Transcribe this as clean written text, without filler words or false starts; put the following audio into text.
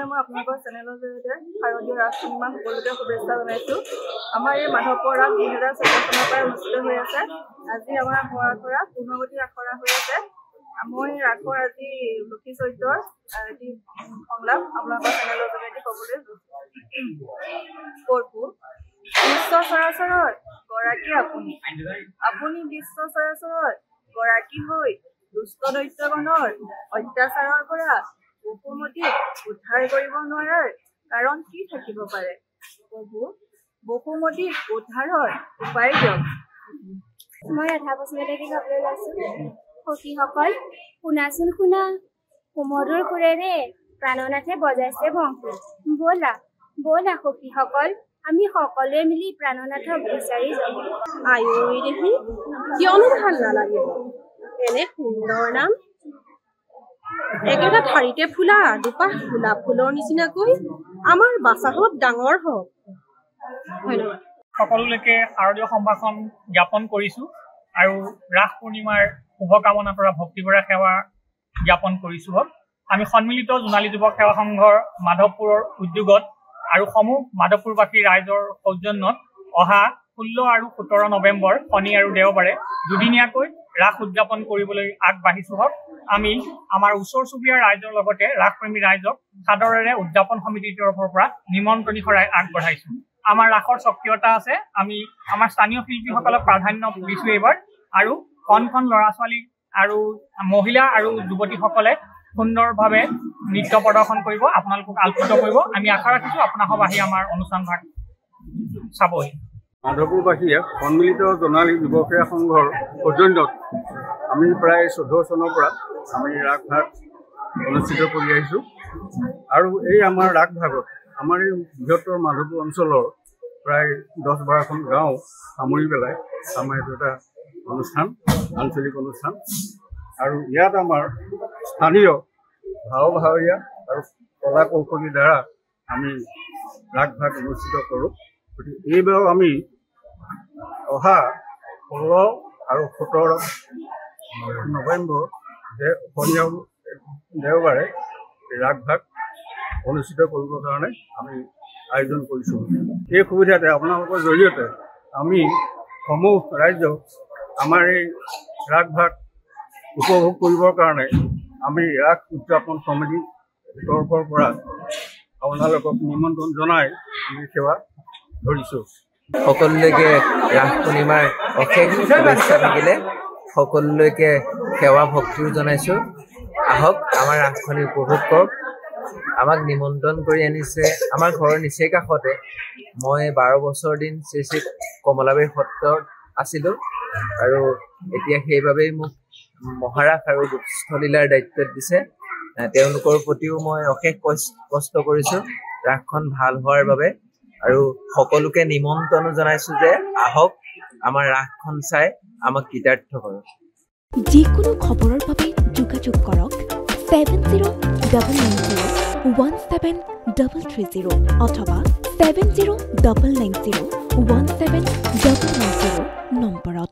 মই আপোনালোকৰ চেনেলৰ জৰিয়তে শাৰদীয় ৰাস পূৰ্ণিমা সকলোকে শুভেচ্ছা জনাইছোঁ। আমাৰ এই মাধৱপুৰ ৰাস 2014 চনৰ পৰা অনুষ্ঠিত হৈ আছে। আজি আমাৰ ঘৰা পূৰ্ণৱতী আখৰা হৈ আছে। মই ৰাসৰ আজি লক্ষী চৰিত্ৰৰ এটি সংলাপ আপোনালোকৰ চেনেলৰ জৰিয়তে ক'বলৈ কৈছোঁ। বিশ্ব চৰাচৰৰ গৰাকী আপুনি, আপুনি বিশ্ব চৰাচৰৰ গৰাকী হৈ দুষ্ট দৈত্যগণৰ অত্যাচাৰৰ পৰা বসুমতীক উদ্ধাৰ কৰিব নোৱাৰাৰ কাৰণ কি থাকিব পাৰে? প্ৰভু, বসুমতীক উদ্ধাৰৰ উপায় দিয়ক। মই ৰাধা বসুমতীক গাবলৈ লৈছোঁ। সখীসকল শুনাচোন শুনা, সুমধুৰ সুৰেৰে প্ৰাণনাথে বজাইছে বংশী। ব'লা ব'লা সখীসকল, আমি সকলোৱে মিলি প্ৰাণনাথক বিচাৰি যাম। আয়ৈ দেহি, কিয়নো ভাল নালাগিব এনে সুন্দৰ নাম। একেটা ঠাৰিতে ফুলা দুপাহ গোলাপ ফুলৰ নিচিনাকৈ আমাৰ বাচাহঁত ডাঙৰ হওক। ধন্যবাদ। সকলোলৈকে শাৰদীয় সম্ভাষণ জ্ঞাপন কৰিছোঁ আৰু ৰাস পূৰ্ণিমাৰ শুভকামনা কৰা ভক্তিভৰা সেৱা জ্ঞাপন কৰিছোঁ। আমি সন্মিলিত জোনালী যুৱক সেৱা সংঘৰ মাধৱপুৰৰ উদ্যোগত আৰু সমূহ মাধৱপুৰবাসী ৰাইজৰ সৌজন্যত অহা 16 আৰু 17 নৱেম্বৰ শনি আৰু দেওবাৰে দুদিনীয়াকৈ ৰাস উদযাপন কৰিবলৈ আগবাঢ়িছোঁ। আমি আমাৰ ওচৰ চুবুৰীয়া ৰাইজৰ লগতে ৰাসপ্ৰেমী ৰাইজক সাদৰেৰে উদযাপন সমিতিৰ তৰফৰ পৰা নিমন্ত্ৰণী শৰাই আগবঢ়াইছোঁ। আমাৰ ৰাসৰ স্বকীয়তা আছে। আমি আমাৰ স্থানীয় শিল্পীসকলক প্ৰাধান্য দিছোঁ এইবাৰ, আৰু কণ ল'ৰা ছোৱালী আৰু মহিলা আৰু যুৱতীসকলে সুন্দৰভাৱে নৃত্য প্ৰদৰ্শন কৰিব, আপোনালোকক আলোকিত কৰিব। আমি আশা ৰাখিছোঁ আপোনালোক আহি আমাৰ অনুষ্ঠান ভাগ চাবহি। মাধৱপুৰবাসীয়ে সন্মিলিত জোনালী যুৱ সেৱা সংঘৰ সৌজন্যত আমি প্ৰায় 14 চনৰ পৰা আমি ৰাসভাগ অনুষ্ঠিত কৰি আহিছোঁ। আৰু এই আমাৰ ৰাসভাগত আমাৰ এই বৃহত্তৰ মাধৱপুৰ অঞ্চলৰ প্ৰায় 10-12খন গাঁও সামৰি পেলাই আমাৰ এইটো এটা অনুষ্ঠান, আঞ্চলিক অনুষ্ঠান। আৰু ইয়াত আমাৰ স্থানীয় ভাৱৰীয়া আৰু কলা কৌশলীৰ দ্বাৰা আমি ৰাসভাগ অনুষ্ঠিত কৰোঁ। গতিকে এইবাৰ আমি অহা 16 আৰু 17 নৱেম্বৰ শনি আৰু দেওবাৰে ৰাসভাগ অনুষ্ঠিত কৰিবৰ কাৰণে আমি আয়োজন কৰিছোঁ। এই সুবিধাতে আপোনালোকৰ জৰিয়তে আমি সমূহ ৰাইজক আমাৰ এই ৰাসভাগ উপভোগ কৰিবৰ কাৰণে আমি ৰাস উদযাপন সমিতিৰ তৰফৰ পৰা আপোনালোকক নিমন্ত্ৰণ জনাই আমি সেৱা ধৰিছোঁ। সকলোলৈকে ৰাস পূৰ্ণিমাৰ অশেষ শুভেচ্ছা থাকিলে। সকলোলৈকে সেৱা ভক্তিও জনাইছোঁ। আহক আমাৰ ৰাসখনি উপভোগ কৰক। আমাক নিমন্ত্ৰণ কৰি আনিছে আমাৰ ঘৰৰ নিচেই কাষতে। মই 12 বছৰ দিন শ্ৰী শ্ৰী কমলাবাৰী সত্ৰত আছিলোঁ, আৰু এতিয়া সেইবাবেই মোক মহাৰাস আৰু দুস্থলীলাৰ দায়িত্বত দিছে। তেওঁলোকৰ প্ৰতিও মই অশেষ কষ্ট কৰিছোঁ ৰাসখন ভাল হোৱাৰ বাবে, আৰু সকলোকে নিমন্ত্ৰণো জনাইছোঁ যে আহক আমাৰ ৰাসখন চাই আমাক কৃতাৰ্থ কৰক। যিকোনো খবৰৰ বাবে যোগাযোগ কৰক 7099017330 অথবা 7099017990 নম্বৰ।